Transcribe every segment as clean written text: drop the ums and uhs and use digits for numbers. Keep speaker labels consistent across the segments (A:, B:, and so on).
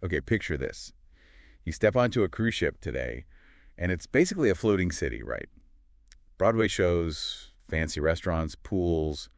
A: Okay, picture this. You step onto a cruise ship today, and it's basically a floating city, right? Broadway shows, fancy restaurants, pools,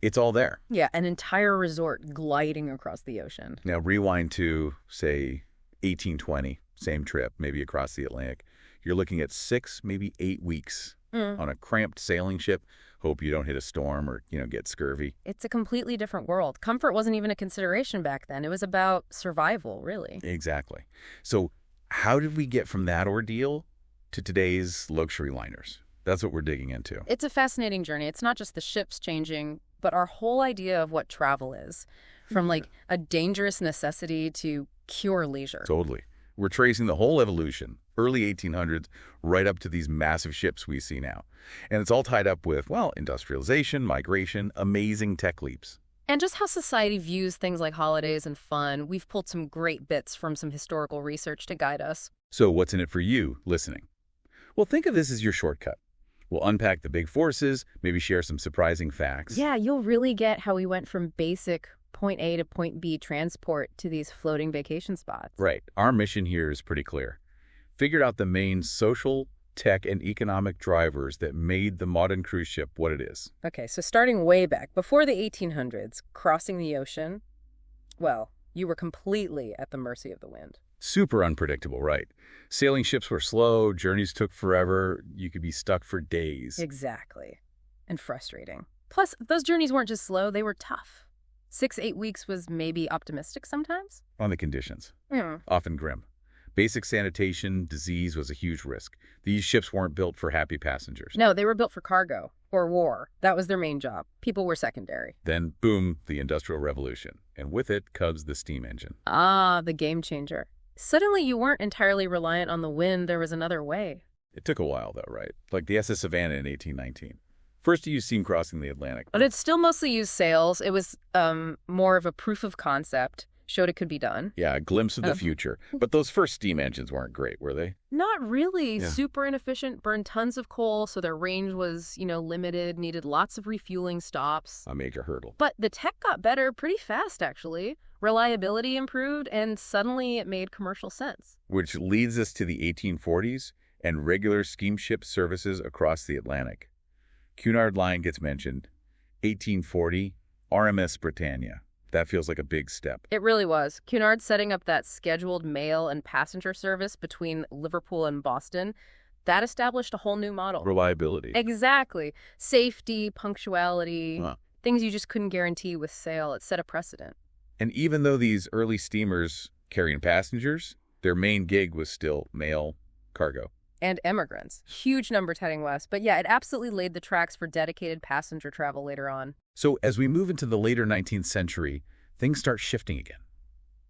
A: it's all there.
B: Yeah, an entire resort gliding across the ocean.
A: Now rewind to, say, 1820, same trip, maybe across the Atlantic. You're looking at 6, maybe 8 weeks on a cramped sailing ship. Hope you don't hit a storm or, get scurvy.
B: It's a completely different world. Comfort wasn't even a consideration back then. It was about survival, really.
A: Exactly. So how did we get from that ordeal to today's luxury liners? That's what we're digging into.
B: It's a fascinating journey. It's not just the ships changing, but our whole idea of what travel is, from like a dangerous necessity to pure leisure.
A: Totally. We're tracing the whole evolution, early 1800s, right up to these massive ships we see now. And it's all tied up with, well, industrialization, migration, amazing tech leaps.
B: And just how society views things like holidays and fun. We've pulled some great bits from some historical research to guide us.
A: So what's in it for you listening? Well, think of this as your shortcut. We'll unpack the big forces, maybe share some surprising facts.
B: Yeah, you'll really get how we went from basic point A to point B transport to these floating vacation spots.
A: Right. Our mission here is pretty clear. Figured out the main social, tech, and economic drivers that made the modern cruise ship what it is.
B: Okay, so starting way back, before the 1800s, crossing the ocean, well, you were completely at the mercy of the wind.
A: Super unpredictable, right? Sailing ships were slow, journeys took forever, you could be stuck for days.
B: Exactly. And frustrating. Plus, those journeys weren't just slow, they were tough. 6-8 weeks was maybe optimistic sometimes.
A: On the conditions.
B: Yeah.
A: Often grim. Basic sanitation, disease was a huge risk. These ships weren't built for happy passengers.
B: No, they were built for cargo or war. That was their main job. People were secondary.
A: Then, boom, the Industrial Revolution. And with it comes the steam engine.
B: Ah, the game changer. Suddenly you weren't entirely reliant on the wind. There was another way.
A: It took a while, though, right? Like the SS Savannah in 1819. First you steam crossing the Atlantic.
B: But it still mostly used sails. It was more of a proof of concept. Showed it could be done.
A: Yeah, a glimpse of the future. But those first steam engines weren't great, were they?
B: Not really.
A: Yeah.
B: Super inefficient, burned tons of coal, so their range was, limited, needed lots of refueling stops.
A: A major hurdle.
B: But the tech got better pretty fast, actually. Reliability improved, and suddenly it made commercial sense.
A: Which leads us to the 1840s and regular steamship services across the Atlantic. Cunard Line gets mentioned. 1840, RMS Britannia. That feels like a big step.
B: It really was. Cunard setting up that scheduled mail and passenger service between Liverpool and Boston, that established a whole new model.
A: Reliability.
B: Exactly. Safety, punctuality,
A: Huh.
B: things you just couldn't guarantee with sail. It set a precedent.
A: And even though these early steamers carrying passengers, their main gig was still mail, cargo.
B: And immigrants. Huge numbers heading west. But yeah, it absolutely laid the tracks for dedicated passenger travel later on.
A: So as we move into the later 19th century, things start shifting again.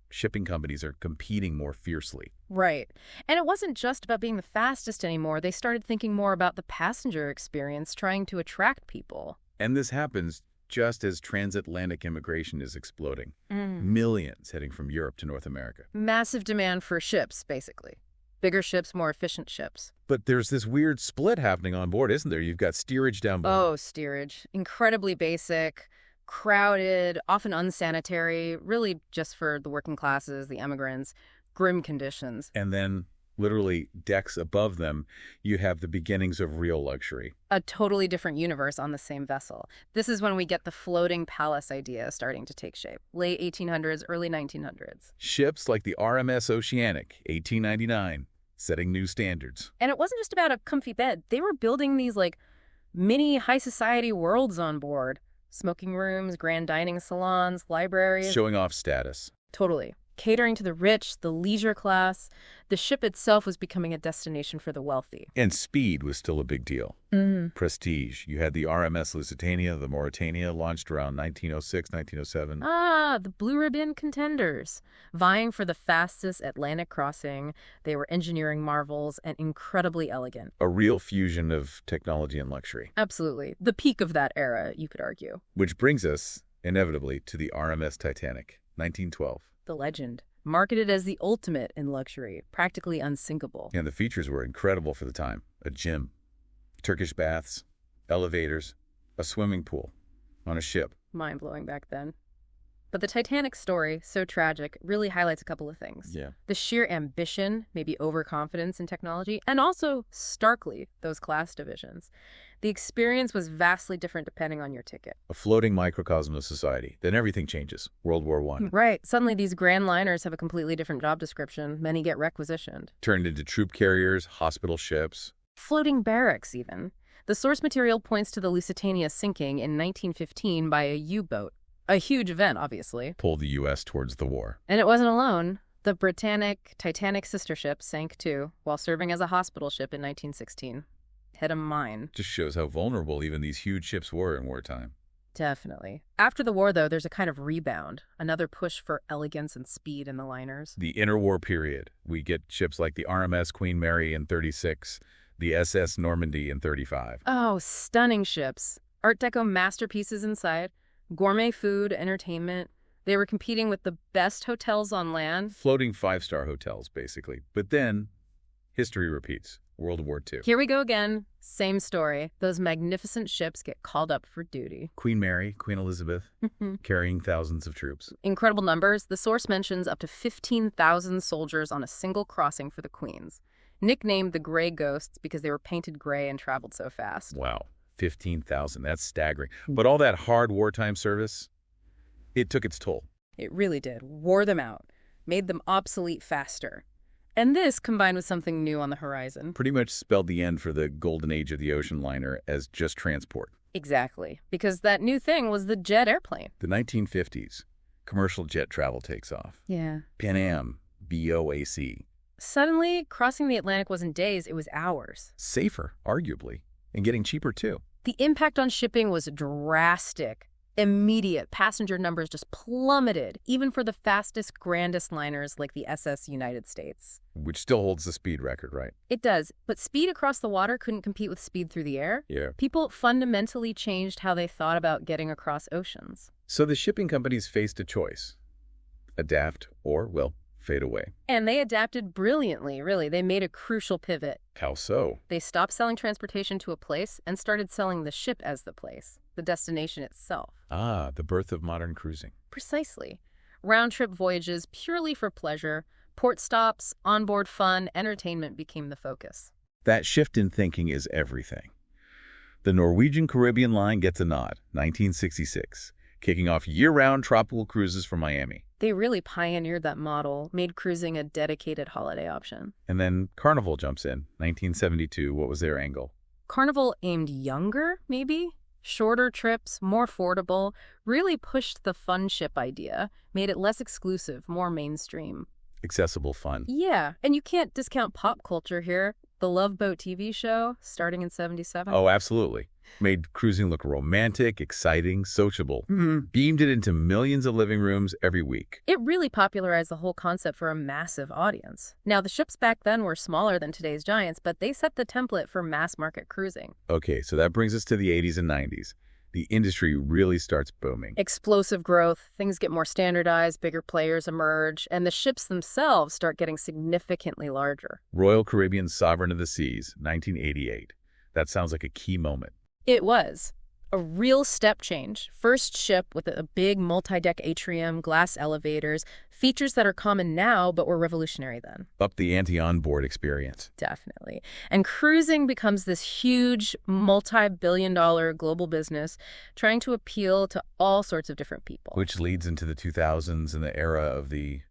A: Shipping companies are competing more fiercely.
B: Right. And it wasn't just about being the fastest anymore. They started thinking more about the passenger experience, trying to attract people.
A: And this happens just as transatlantic immigration is exploding. Millions heading from Europe to North America.
B: Massive demand for ships, basically. Bigger ships, more efficient ships.
A: But there's this weird split happening on board, isn't there? You've got steerage down board.
B: Oh, steerage. Incredibly basic, crowded, often unsanitary, really just for the working classes, the immigrants, grim conditions.
A: And then, literally decks above them, you have the beginnings of real luxury.
B: A totally different universe on the same vessel. This is when we get the floating palace idea starting to take shape. Late 1800s, early 1900s.
A: Ships like the RMS Oceanic, 1899, setting new standards.
B: And it wasn't just about a comfy bed. They were building these, mini high society worlds on board. Smoking rooms, grand dining salons, libraries.
A: Showing off status.
B: Totally. Catering to the rich, the leisure class. The ship itself was becoming a destination for the wealthy.
A: And speed was still a big deal. Prestige. You had the RMS Lusitania, the Mauretania, launched around 1906, 1907.
B: Ah, the blue ribbon contenders. Vying for the fastest Atlantic crossing, they were engineering marvels and incredibly elegant.
A: A real fusion of technology and luxury.
B: Absolutely. The peak of that era, you could argue.
A: Which brings us, inevitably, to the RMS Titanic, 1912.
B: The legend. Marketed as the ultimate in luxury, practically unsinkable.
A: And the features were incredible for the time. A gym, Turkish baths, elevators, a swimming pool on a ship.
B: Mind-blowing back then. But the Titanic story, so tragic, really highlights a couple of things.
A: Yeah.
B: The sheer ambition, maybe overconfidence in technology, and also, starkly, those class divisions. The experience was vastly different depending on your ticket.
A: A floating microcosm of society. Then everything changes. World War I.
B: Right. Suddenly these grand liners have a completely different job description. Many get requisitioned.
A: Turned into troop carriers, hospital ships.
B: Floating barracks, even. The source material points to the Lusitania sinking in 1915 by a U-boat. A huge event, obviously.
A: Pulled the U.S. towards the war.
B: And it wasn't alone. The Britannic Titanic sister ship sank too, while serving as a hospital ship in 1916. Hit a mine.
A: Just shows how vulnerable even these huge ships were in wartime.
B: Definitely. After the war, though, there's a kind of rebound. Another push for elegance and speed in the liners.
A: The interwar period. We get ships like the RMS Queen Mary in 36, the SS Normandy in 35.
B: Oh, stunning ships. Art Deco masterpieces inside. Gourmet food, entertainment. They were competing with the best hotels on land.
A: Floating five-star hotels, basically. But then, history repeats. World War II.
B: Here we go again. Same story. Those magnificent ships get called up for duty.
A: Queen Mary, Queen Elizabeth, carrying thousands of troops.
B: Incredible numbers. The source mentions up to 15,000 soldiers on a single crossing for the Queens. Nicknamed the Gray Ghosts because they were painted gray and traveled so fast.
A: Wow, 15,000. That's staggering. But all that hard wartime service, it took its toll.
B: It really did. Wore them out. Made them obsolete faster. And this, combined with something new on the horizon.
A: Pretty much spelled the end for the golden age of the ocean liner as just transport.
B: Exactly. Because that new thing was the jet airplane.
A: The 1950s, commercial jet travel takes off.
B: Yeah.
A: Pan Am, BOAC.
B: Suddenly, crossing the Atlantic wasn't days, it was hours.
A: Safer, arguably, and getting cheaper too.
B: The impact on shipping was drastic. Immediate. Passenger numbers just plummeted, even for the fastest, grandest liners like the SS United States.
A: Which still holds the speed record, right?
B: It does, but speed across the water couldn't compete with speed through the air.
A: Yeah.
B: People fundamentally changed how they thought about getting across oceans.
A: So the shipping companies faced a choice. Adapt or, well, fade away.
B: And they adapted brilliantly, really. They made a crucial pivot.
A: How so?
B: They stopped selling transportation to a place and started selling the ship as the place, the destination itself.
A: Ah, the birth of modern cruising.
B: Precisely. Round-trip voyages purely for pleasure, port stops, onboard fun, entertainment became the focus.
A: That shift in thinking is everything. The Norwegian Caribbean Line gets a nod, 1966, kicking off year-round tropical cruises from Miami.
B: They really pioneered that model, made cruising a dedicated holiday option.
A: And then Carnival jumps in, 1972. What was their angle?
B: Carnival aimed younger, maybe? Shorter trips, more affordable, really pushed the fun ship idea, made it less exclusive, more mainstream.
A: Accessible fun.
B: Yeah, and you can't discount pop culture here. The Love Boat TV show, starting in 77.
A: Oh, absolutely. Made cruising look romantic, exciting, sociable. Beamed it into millions of living rooms every week.
B: It really popularized the whole concept for a massive audience. Now, the ships back then were smaller than today's giants, but they set the template for mass market cruising.
A: Okay, so that brings us to the 80s and 90s. The industry really starts booming.
B: Explosive growth, things get more standardized, bigger players emerge, and the ships themselves start getting significantly larger.
A: Royal Caribbean Sovereign of the Seas, 1988. That sounds like a key moment.
B: It was a real step change. First ship with a big multi-deck atrium, glass elevators, features that are common now but were revolutionary then.
A: Up the ante on-board experience.
B: Definitely. And cruising becomes this huge, multi-billion-dollar global business trying to appeal to all sorts of different people.
A: Which leads into the 2000s and the era of the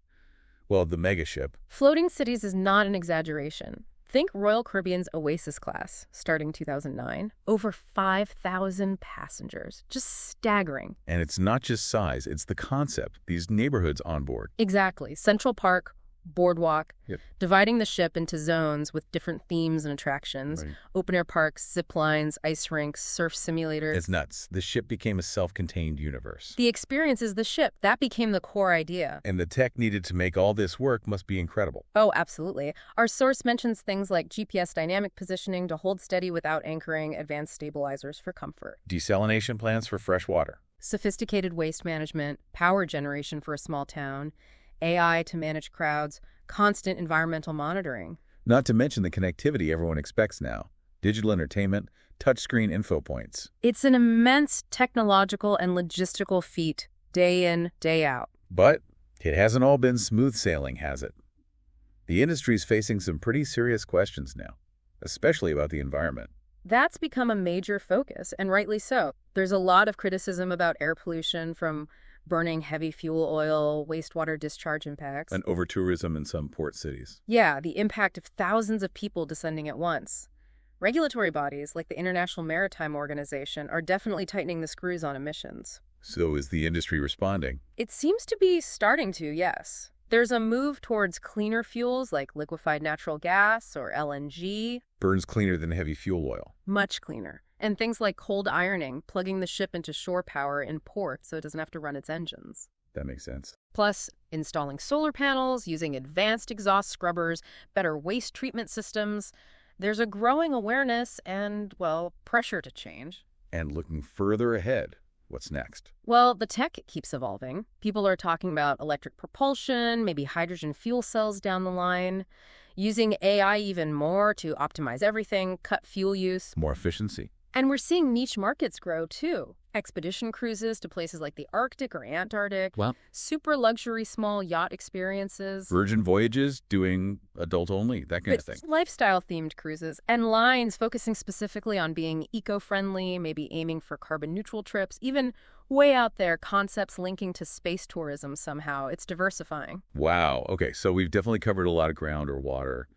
A: mega ship.
B: Floating cities is not an exaggeration. Think Royal Caribbean's Oasis class, starting 2009. Over 5,000 passengers. Just staggering.
A: And it's not just size, it's the concept, these neighborhoods on board.
B: Exactly. Central Park, boardwalk,
A: Yep.
B: dividing the ship into zones with different themes and attractions,
A: Right.
B: open-air parks, zip lines, ice rinks, surf simulators.
A: It's nuts. The ship became a self-contained universe.
B: The experience is the ship. That became the core idea.
A: And the tech needed to make all this work must be incredible.
B: Oh, absolutely. Our source mentions things like GPS dynamic positioning to hold steady without anchoring, advanced stabilizers for comfort,
A: Desalination plants for fresh water.
B: sophisticated waste management, power generation for a small town, AI to manage crowds, constant environmental monitoring.
A: Not to mention the connectivity everyone expects now. Digital entertainment, touchscreen info points.
B: It's an immense technological and logistical feat day in, day out.
A: But it hasn't all been smooth sailing, has it? The industry's facing some pretty serious questions now, especially about the environment.
B: That's become a major focus, and rightly so. There's a lot of criticism about air pollution from burning heavy fuel oil, wastewater discharge impacts.
A: And over-tourism in some port cities.
B: Yeah, the impact of thousands of people descending at once. Regulatory bodies like the International Maritime Organization are definitely tightening the screws on emissions.
A: So is the industry responding?
B: It seems to be starting to, yes. There's a move towards cleaner fuels like liquefied natural gas or LNG.
A: Burns cleaner than heavy fuel oil.
B: Much cleaner. And things like cold ironing, plugging the ship into shore power in port so it doesn't have to run its engines.
A: That makes sense.
B: Plus, installing solar panels, using advanced exhaust scrubbers, better waste treatment systems. There's a growing awareness and, well, pressure to change.
A: And looking further ahead, what's next?
B: Well, the tech keeps evolving. People are talking about electric propulsion, maybe hydrogen fuel cells down the line, using AI even more to optimize everything, cut fuel use.
A: More efficiency.
B: And we're seeing niche markets grow, too. Expedition cruises to places like the Arctic or Antarctic.
A: Well,
B: super luxury small yacht experiences.
A: Virgin Voyages doing adult only, that kind of thing.
B: Lifestyle-themed cruises and lines focusing specifically on being eco-friendly, maybe aiming for carbon-neutral trips, even way out there, concepts linking to space tourism somehow. It's diversifying.
A: Wow. Okay, so we've definitely covered a lot of ground or water,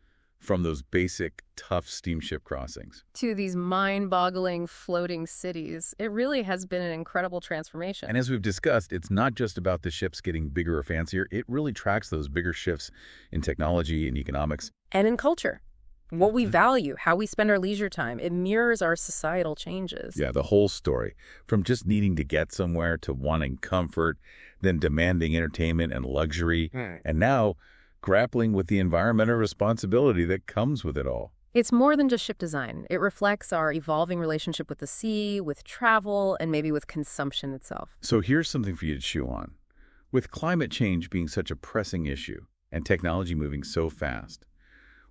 A: from those basic, tough steamship crossings
B: to these mind-boggling floating cities. It really has been an incredible transformation.
A: And as we've discussed, it's not just about the ships getting bigger or fancier. It really tracks those bigger shifts in technology and economics.
B: And in culture. What we value, how we spend our leisure time. It mirrors our societal changes.
A: Yeah, the whole story. From just needing to get somewhere to wanting comfort, then demanding entertainment and luxury. And now grappling with the environmental responsibility that comes with it all.
B: It's more than just ship design. It reflects our evolving relationship with the sea, with travel, and maybe with consumption itself.
A: So here's something for you to chew on. With climate change being such a pressing issue and technology moving so fast,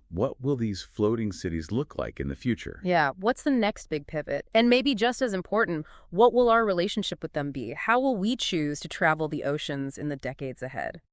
A: what will these floating cities look like in the future?
B: Yeah, what's the next big pivot? And maybe just as important, what will our relationship with them be? How will we choose to travel the oceans in the decades ahead?